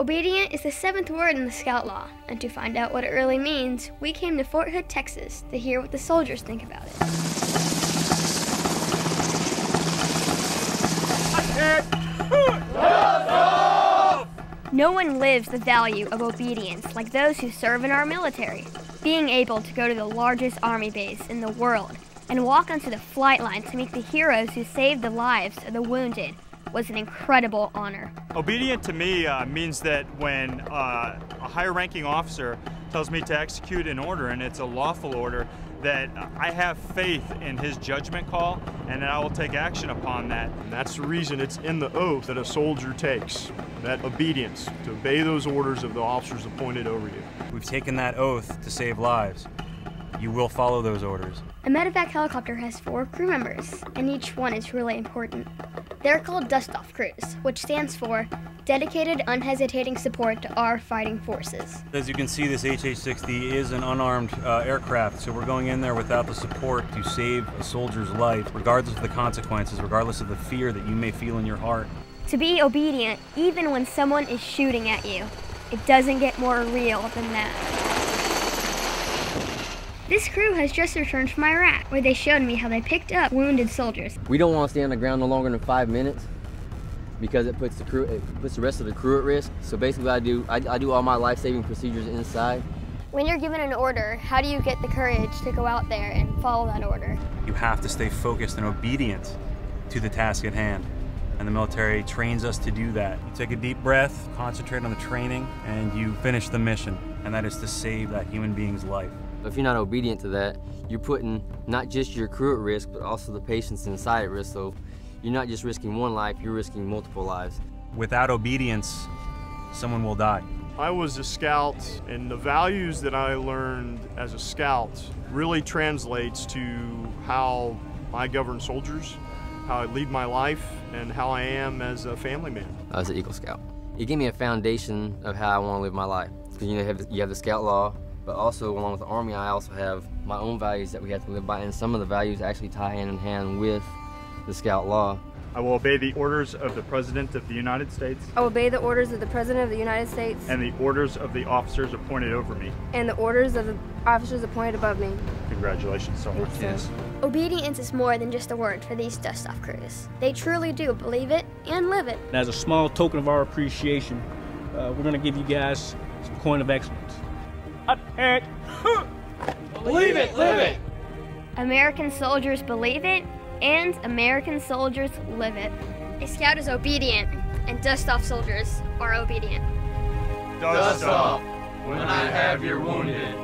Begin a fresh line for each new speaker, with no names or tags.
Obedient is the 7th word in the Scout Law, and to find out what it really means, we came to Fort Hood, Texas to hear what the soldiers think about it. No one lives the value of obedience like those who serve in our military. Being able to go to the largest army base in the world and walk onto the flight line to meet the heroes who saved the lives of the wounded was an incredible honor.
Obedient to me means that when a higher-ranking officer tells me to execute an order, and it's a lawful order, that I have faith in his judgment call and that I will take action upon that.
And that's the reason it's in the oath that a soldier takes, that obedience, to obey those orders of the officers appointed over you.
We've taken that oath to save lives. You will follow those orders.
A medevac helicopter has 4 crew members, and each one is really important. They're called Dust-Off Crews, which stands for Dedicated Unhesitating Support to Our Fighting Forces.
As you can see, this HH-60 is an unarmed aircraft, so we're going in there without the support to save a soldier's life, regardless of the consequences, regardless of the fear that you may feel in your heart.
To be obedient, even when someone is shooting at you, it doesn't get more real than that. This crew has just returned from Iraq, where they showed me how they picked up wounded soldiers.
We don't want to stay on the ground no longer than 5 minutes because it puts the rest of the crew at risk. So basically I do all my life-saving procedures inside.
When you're given an order, how do you get the courage to go out there and follow that order?
You have to stay focused and obedient to the task at hand. And the military trains us to do that. You take a deep breath, concentrate on the training, and you finish the mission. And that is to save that human being's life.
If you're not obedient to that, you're putting not just your crew at risk, but also the patients inside at risk. So you're not just risking one life, you're risking multiple lives.
Without obedience, someone will die.
I was a scout, and the values that I learned as a scout really translates to how I govern soldiers, how I lead my life, and how I am as a family man.
I was an Eagle Scout. It gave me a foundation of how I want to live my life. Because you have the Scout Law, but also along with the Army, I also have my own values that we have to live by, and some of the values actually tie hand in hand with the Scout Law.
I will obey the orders of the President of the United States.
I will obey the orders of the President of the United States.
And the orders of the officers appointed over me.
And the orders of the officers appointed above me.
Congratulations, Soldier.
Yes.
Obedience is more than just a word for these Dust-Off Crews. They truly do believe it and live it.
And as a small token of our appreciation, we're going to give you guys some coin of excellence.
Believe it, live it.
American soldiers believe it, and American soldiers live it. A scout is obedient, and Dust-Off soldiers are obedient.
Dust off when I have your wounded.